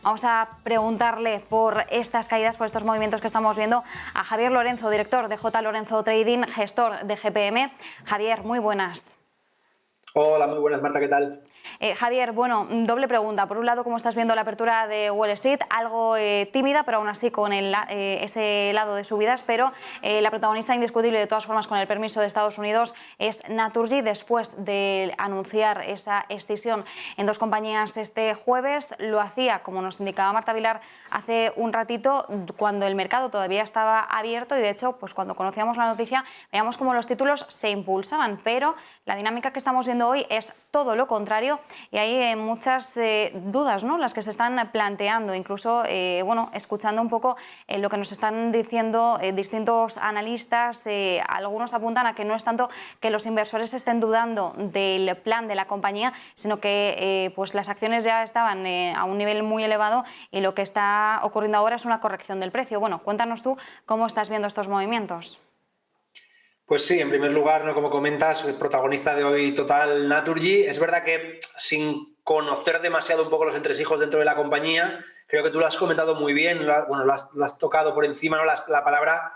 Vamos a preguntarle por estas caídas, por estos movimientos que estamos viendo a Javier Lorenzo, director de J. Lorenzo Trading, gestor de GPM. Javier, muy buenas. Hola, muy buenas, Marta, ¿qué tal? Javier, bueno, doble pregunta. Por un lado, ¿cómo estás viendo la apertura de Wall Street? Algo tímida, pero aún así con ese lado de subidas, pero la protagonista indiscutible, de todas formas, con el permiso de Estados Unidos, es Naturgy, después de anunciar esa escisión en dos compañías este jueves. Lo hacía, como nos indicaba Marta Vilar, hace un ratito, cuando el mercado todavía estaba abierto, y de hecho, pues cuando conocíamos la noticia, veíamos cómo los títulos se impulsaban, pero la dinámica que estamos viendo hoy es todo lo contrario. Y hay muchas dudas, ¿no?, las que se están planteando, incluso bueno, escuchando un poco lo que nos están diciendo distintos analistas. Algunos apuntan a que no es tanto que los inversores estén dudando del plan de la compañía, sino que pues las acciones ya estaban a un nivel muy elevado y lo que está ocurriendo ahora es una corrección del precio. Bueno, cuéntanos tú cómo estás viendo estos movimientos. Pues sí, en primer lugar, ¿no?, como comentas, el protagonista de hoy total, Naturgy. Es verdad que sin conocer demasiado un poco los entresijos dentro de la compañía, creo que tú lo has comentado muy bien, bueno, lo has tocado por encima, ¿no?, la palabra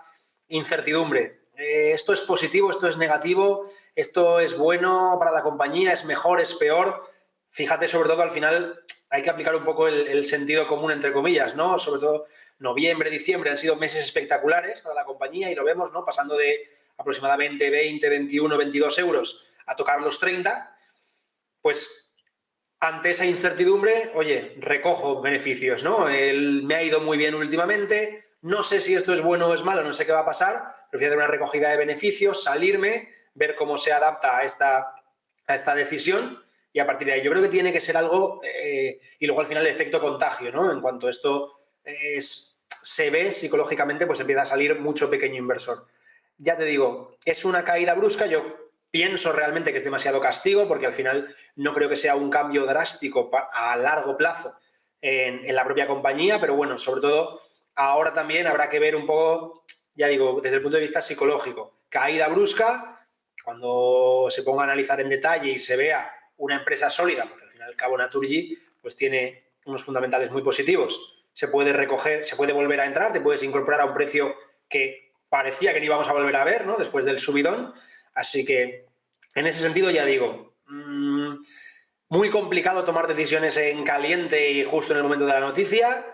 incertidumbre. Esto es positivo, esto es negativo, esto es bueno para la compañía, es mejor, es peor. Fíjate, sobre todo, al final hay que aplicar un poco el sentido común, entre comillas, ¿no? Sobre todo noviembre, diciembre han sido meses espectaculares para la compañía y lo vemos, ¿no?, pasando de aproximadamente 20, 21, 22 euros a tocar los 30, pues ante esa incertidumbre, oye, recojo beneficios, ¿no? Me ha ido muy bien últimamente, no sé si esto es bueno o es malo, no sé qué va a pasar, prefiero hacer una recogida de beneficios, salirme, ver cómo se adapta a esta decisión y a partir de ahí yo creo que tiene que ser algo, y luego al final el efecto contagio, ¿no? En cuanto esto se ve psicológicamente, pues empieza a salir mucho pequeño inversor. Ya te digo, es una caída brusca, yo pienso realmente que es demasiado castigo porque al final no creo que sea un cambio drástico a largo plazo en la propia compañía, pero bueno, sobre todo ahora también habrá que ver un poco, ya digo, desde el punto de vista psicológico. Caída brusca, cuando se ponga a analizar en detalle y se vea una empresa sólida, porque al final y al cabo Naturgy pues tiene unos fundamentales muy positivos, se puede recoger, se puede volver a entrar, te puedes incorporar a un precio que parecía que no íbamos a volver a ver, ¿no?, después del subidón. Así que, en ese sentido, ya digo, muy complicado tomar decisiones en caliente y justo en el momento de la noticia,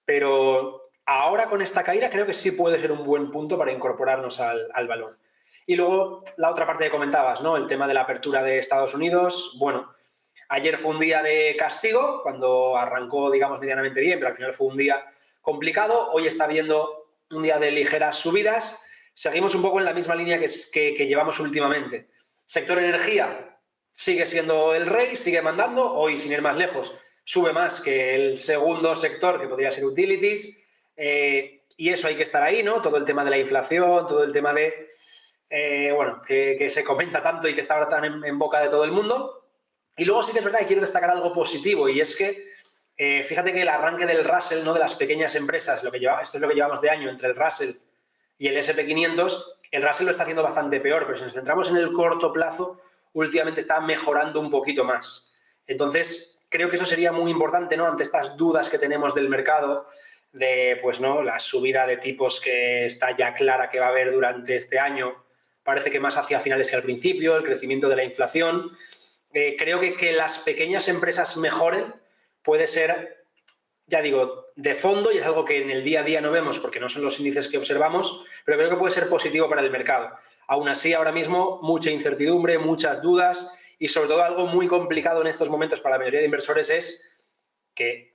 pero ahora con esta caída creo que sí puede ser un buen punto para incorporarnos al valor. Y luego, la otra parte que comentabas, ¿no?, el tema de la apertura de Estados Unidos. Bueno, ayer fue un día de castigo, cuando arrancó, digamos, medianamente bien, pero al final fue un día complicado. Hoy está viendo un día de ligeras subidas. Seguimos un poco en la misma línea que llevamos últimamente. Sector energía sigue siendo el rey, sigue mandando. Hoy, sin ir más lejos, sube más que el segundo sector, que podría ser utilities. Y eso hay que estar ahí, ¿no? Todo el tema de la inflación, todo el tema de, bueno, que se comenta tanto y que está ahora tan en boca de todo el mundo. Y luego sí que es verdad que quiero destacar algo positivo, y es que fíjate que el arranque del Russell, ¿no?, de las pequeñas empresas, esto es lo que llevamos de año entre el Russell y el SP500, el Russell lo está haciendo bastante peor, pero si nos centramos en el corto plazo, últimamente está mejorando un poquito más. Entonces, creo que eso sería muy importante, ¿no?, ante estas dudas que tenemos del mercado, de, pues, ¿no?, la subida de tipos que está ya clara que va a haber durante este año, parece que más hacia finales que al principio, el crecimiento de la inflación. Creo que las pequeñas empresas mejoren puede ser, ya digo, de fondo, y es algo que en el día a día no vemos porque no son los índices que observamos, pero creo que puede ser positivo para el mercado. Aún así, ahora mismo, mucha incertidumbre, muchas dudas, y sobre todo algo muy complicado en estos momentos para la mayoría de inversores es que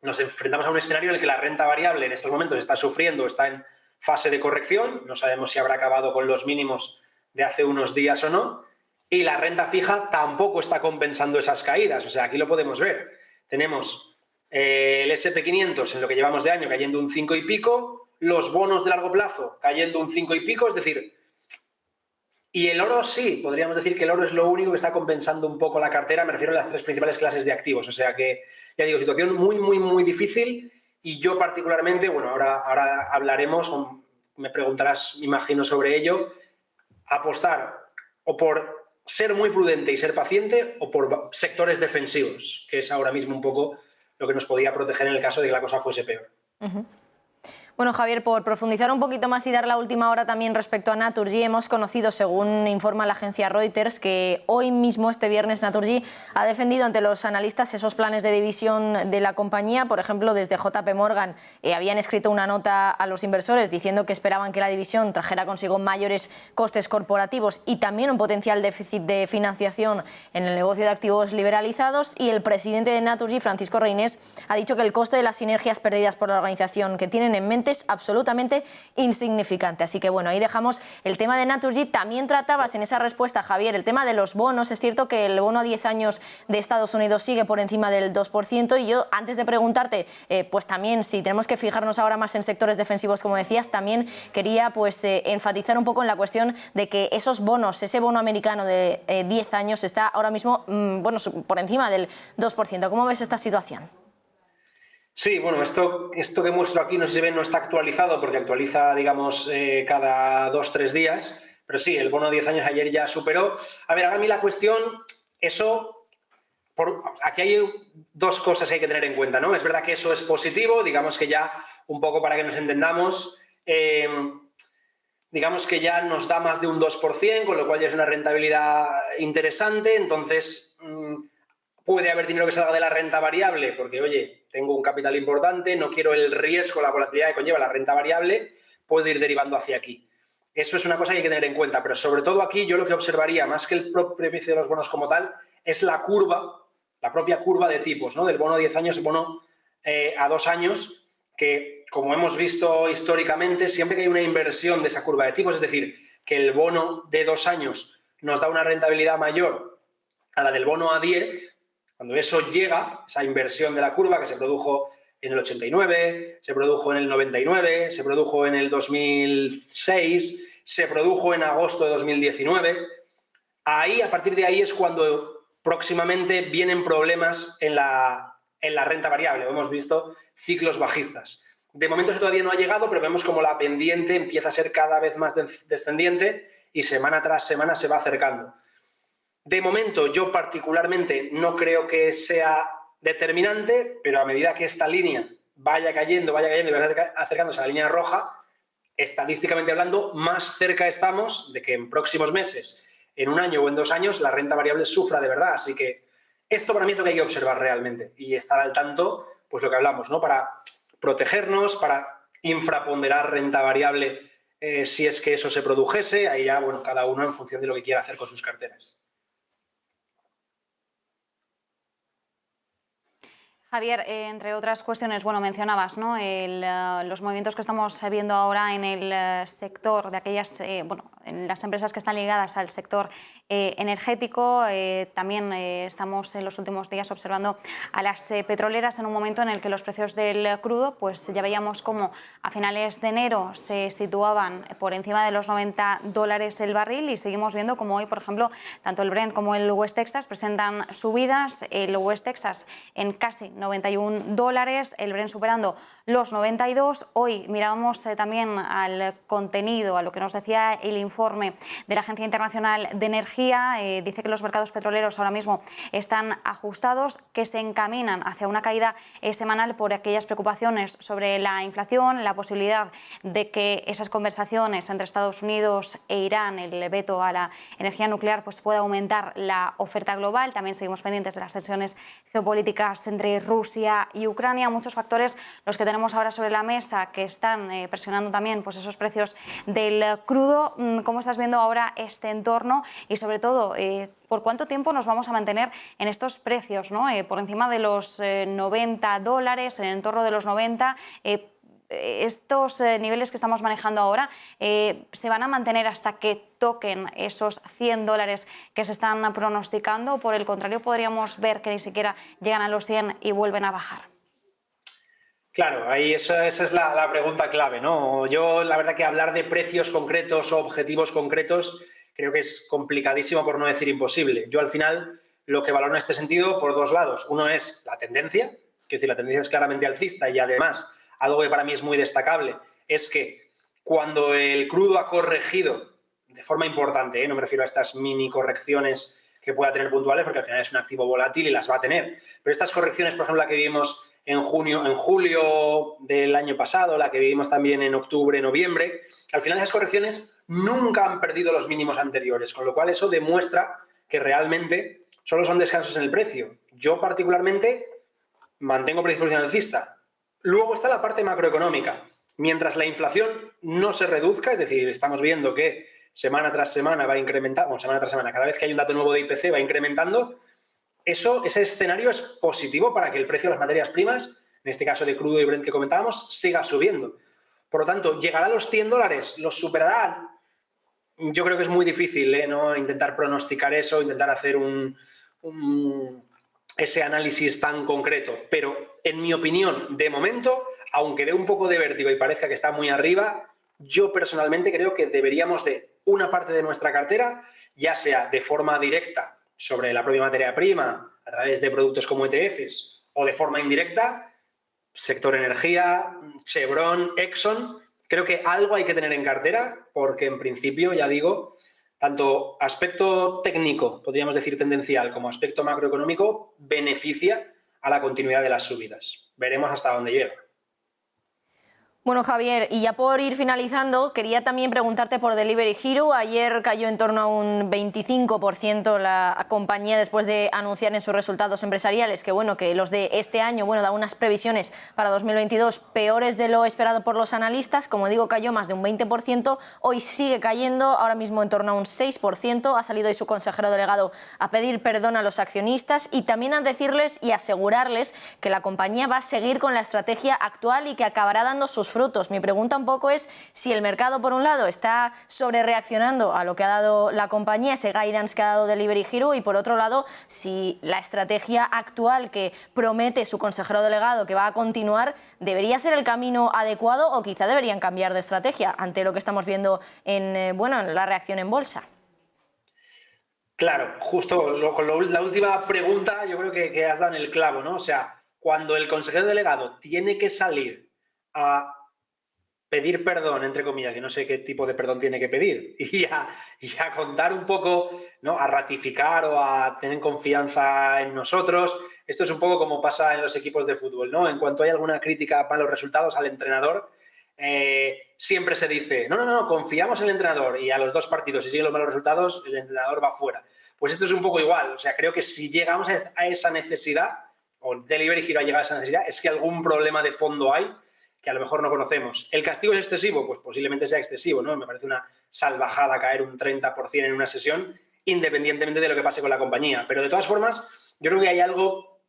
nos enfrentamos a un escenario en el que la renta variable en estos momentos está sufriendo, está en fase de corrección, no sabemos si habrá acabado con los mínimos de hace unos días o no, y la renta fija tampoco está compensando esas caídas. O sea, aquí lo podemos ver. Tenemos el SP500 en lo que llevamos de año cayendo un 5 y pico, los bonos de largo plazo cayendo un 5 y pico, es decir, y el oro sí, podríamos decir que el oro es lo único que está compensando un poco la cartera, me refiero a las tres principales clases de activos. O sea que, ya digo, situación muy, muy, muy difícil, y yo particularmente, bueno, ahora hablaremos, o me preguntarás, me imagino, sobre ello, apostar o por ser muy prudente y ser paciente, o por sectores defensivos, que es ahora mismo un poco lo que nos podía proteger en el caso de que la cosa fuese peor. Bueno, Javier, por profundizar un poquito más y dar la última hora también respecto a Naturgy, hemos conocido, según informa la agencia Reuters, que hoy mismo, este viernes, Naturgy ha defendido ante los analistas esos planes de división de la compañía. Por ejemplo, desde JP Morgan habían escrito una nota a los inversores diciendo que esperaban que la división trajera consigo mayores costes corporativos y también un potencial déficit de financiación en el negocio de activos liberalizados. Y el presidente de Naturgy, Francisco Reynés, ha dicho que el coste de las sinergias perdidas por la organización que tienen en mente es absolutamente insignificante. Así que bueno, ahí dejamos el tema de Naturgy. También tratabas en esa respuesta, Javier, el tema de los bonos. Es cierto que el bono a 10 años de Estados Unidos sigue por encima del 2%, y yo, antes de preguntarte, pues también si tenemos que fijarnos ahora más en sectores defensivos, como decías, también quería pues enfatizar un poco en la cuestión de que esos bonos, ese bono americano de 10 años está ahora mismo bueno, por encima del 2%. ¿Cómo ves esta situación? Sí, bueno, esto que muestro aquí, no sé si ven, no está actualizado porque actualiza, digamos, cada 2-3 días, pero sí, el bono de 10 años ayer ya superó. A ver, ahora a mí la cuestión, aquí hay dos cosas que hay que tener en cuenta, ¿no? Es verdad que eso es positivo, digamos que ya, un poco para que nos entendamos, digamos que ya nos da más de un 2%, con lo cual ya es una rentabilidad interesante. Entonces, puede haber dinero que salga de la renta variable, porque, oye, tengo un capital importante, no quiero el riesgo, la volatilidad que conlleva la renta variable, puedo ir derivando hacia aquí. Eso es una cosa que hay que tener en cuenta, pero sobre todo aquí yo lo que observaría, más que el propio precio de los bonos como tal, es la curva, la propia curva de tipos, ¿no? Del bono a 10 años, el bono a 2 años, que, como hemos visto históricamente, siempre que hay una inversión de esa curva de tipos, es decir, que el bono de 2 años nos da una rentabilidad mayor a la del bono a 10, cuando eso llega, esa inversión de la curva que se produjo en el 89, se produjo en el 99, se produjo en el 2006, se produjo en agosto de 2019, ahí, a partir de ahí es cuando próximamente vienen problemas en la renta variable. Hemos visto ciclos bajistas. De momento eso todavía no ha llegado, pero vemos como la pendiente empieza a ser cada vez más descendiente y semana tras semana se va acercando. De momento, yo particularmente no creo que sea determinante, pero a medida que esta línea vaya cayendo y vaya acercándose a la línea roja, estadísticamente hablando, más cerca estamos de que en próximos meses, en un año o en 2 años, la renta variable sufra de verdad. Así que esto para mí es lo que hay que observar realmente y estar al tanto, pues lo que hablamos, ¿no? Para protegernos, para infraponderar renta variable si es que eso se produjese. Ahí ya, bueno, cada uno en función de lo que quiera hacer con sus carteras. Javier, entre otras cuestiones, bueno, mencionabas, ¿no?, los movimientos que estamos viendo ahora en el sector de aquellas, bueno, en las empresas que están ligadas al sector energético. También estamos en los últimos días observando a las petroleras en un momento en el que los precios del crudo, pues ya veíamos cómo a finales de enero se situaban por encima de los $90 el barril, y seguimos viendo como hoy, por ejemplo, tanto el Brent como el West Texas presentan subidas. El West Texas en casi $91, el Brent superando los 92. Hoy mirábamos también al contenido, a lo que nos decía el informe de la Agencia Internacional de Energía. Dice que los mercados petroleros ahora mismo están ajustados, que se encaminan hacia una caída semanal por aquellas preocupaciones sobre la inflación, la posibilidad de que esas conversaciones entre Estados Unidos e Irán, el veto a la energía nuclear, pues pueda aumentar la oferta global. También seguimos pendientes de las tensiones geopolíticas entre Rusia y Ucrania. Muchos factores los que tenemos ahora sobre la mesa que están presionando también pues esos precios del crudo. ¿Cómo estás viendo ahora este entorno y sobre todo por cuánto tiempo nos vamos a mantener en estos precios, ¿no? Por encima de los $90, en el entorno de los 90? Estos niveles que estamos manejando ahora se van a mantener hasta que toquen esos $100 que se están pronosticando, o por el contrario podríamos ver que ni siquiera llegan a los 100 y vuelven a bajar. Claro, ahí esa es la pregunta clave, ¿no? Yo, la verdad, que hablar de precios concretos o objetivos concretos creo que es complicadísimo, por no decir imposible. Yo, al final, lo que valoro en este sentido, por dos lados. Uno es la tendencia, quiero decir, la tendencia es claramente alcista, y además, algo que para mí es muy destacable, es que cuando el crudo ha corregido de forma importante, no me refiero a estas mini correcciones que pueda tener puntuales, porque al final es un activo volátil y las va a tener, pero estas correcciones, por ejemplo, la que vimos en julio del año pasado, la que vivimos también en octubre, noviembre, al final esas correcciones nunca han perdido los mínimos anteriores, con lo cual eso demuestra que realmente solo son descansos en el precio. Yo particularmente mantengo predisposición alcista. Luego está la parte macroeconómica. Mientras la inflación no se reduzca, es decir, estamos viendo que semana tras semana va incrementando, semana tras semana, cada vez que hay un dato nuevo de IPC va incrementando, ese escenario es positivo para que el precio de las materias primas, en este caso de crudo y Brent que comentábamos, siga subiendo. Por lo tanto, ¿llegará a los $100? ¿Los superarán? Yo creo que es muy difícil, ¿no? Intentar pronosticar eso, intentar hacer ese análisis tan concreto. Pero, en mi opinión, de momento, aunque dé un poco de vértigo y parezca que está muy arriba, yo personalmente creo que deberíamos de una parte de nuestra cartera, ya sea de forma directa sobre la propia materia prima, a través de productos como ETFs, o de forma indirecta, sector energía, Chevron, Exxon, creo que algo hay que tener en cartera, porque en principio, ya digo, tanto aspecto técnico, podríamos decir tendencial, como aspecto macroeconómico, beneficia a la continuidad de las subidas. Veremos hasta dónde llega. Bueno, Javier, y ya por ir finalizando, quería también preguntarte por Delivery Hero. Ayer cayó en torno a un 25% la compañía después de anunciar en sus resultados empresariales que, bueno, que los de este año, bueno, da unas previsiones para 2022 peores de lo esperado por los analistas. Como digo, cayó más de un 20%. Hoy sigue cayendo, ahora mismo en torno a un 6%. Ha salido hoy su consejero delegado a pedir perdón a los accionistas y también a decirles y asegurarles que la compañía va a seguir con la estrategia actual y que acabará dando sus frutos. Mi pregunta un poco es si el mercado, por un lado, está sobrereaccionando a lo que ha dado la compañía, ese guidance que ha dado Delivery Hero, y por otro lado, si la estrategia actual que promete su consejero delegado que va a continuar debería ser el camino adecuado o quizá deberían cambiar de estrategia ante lo que estamos viendo en la reacción en bolsa. Claro, justo con la última pregunta yo creo que has dado en el clavo, ¿no? O sea, cuando el consejero delegado tiene que salir a pedir perdón, entre comillas, que no sé qué tipo de perdón tiene que pedir, y a contar un poco, ¿no? A ratificar o a tener confianza en nosotros. Esto es un poco como pasa en los equipos de fútbol, ¿no? En cuanto hay alguna crítica para los resultados al entrenador, siempre se dice, no, confiamos en el entrenador, y a los 2 partidos, si siguen los malos resultados, el entrenador va fuera. Pues esto es un poco igual. O sea, creo que si llegamos a esa necesidad, o Delivery Hero ha llegado a esa necesidad, es que algún problema de fondo hay que a lo mejor no conocemos. ¿El castigo es excesivo? Pues posiblemente sea excesivo, ¿no? Me parece una salvajada caer un 30% en una sesión, independientemente de lo que pase con la compañía. Pero de todas formas, yo creo que hay algo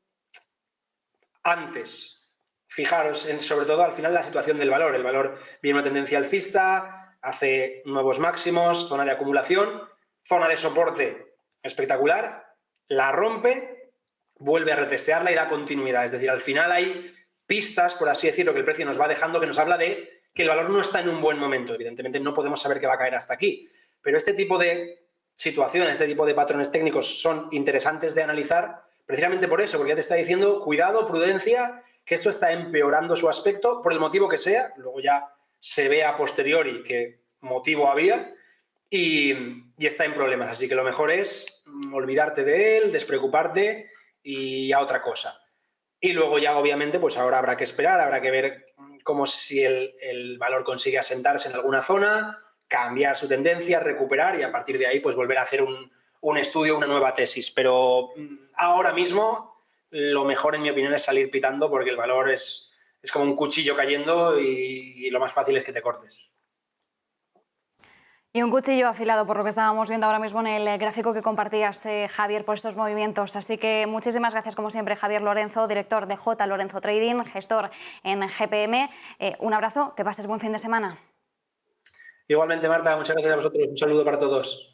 antes. Fijaros, sobre todo al final, la situación del valor. El valor viene una tendencia alcista, hace nuevos máximos, zona de acumulación, zona de soporte espectacular, la rompe, vuelve a retestearla y da continuidad. Es decir, al final hay pistas, por así decirlo, que el precio nos va dejando, que nos habla de que el valor no está en un buen momento. Evidentemente no podemos saber que va a caer hasta aquí, pero este tipo de situaciones, este tipo de patrones técnicos son interesantes de analizar precisamente por eso, porque ya te está diciendo cuidado, prudencia, que esto está empeorando su aspecto por el motivo que sea, luego ya se ve a posteriori qué motivo había y está en problemas. Así que lo mejor es olvidarte de él, despreocuparte y a otra cosa. Y luego ya, obviamente, pues ahora habrá que esperar, habrá que ver cómo si el valor consigue asentarse en alguna zona, cambiar su tendencia, recuperar y a partir de ahí pues volver a hacer un estudio, una nueva tesis. Pero ahora mismo lo mejor, en mi opinión, es salir pitando porque el valor es como un cuchillo cayendo y lo más fácil es que te cortes. Y un cuchillo afilado, por lo que estábamos viendo ahora mismo en el gráfico que compartías, Javier, por estos movimientos. Así que muchísimas gracias, como siempre, Javier Lorenzo, director de J. Lorenzo Trading, gestor en GPM. Un abrazo, que pases buen fin de semana. Igualmente, Marta, muchas gracias a vosotros. Un saludo para todos.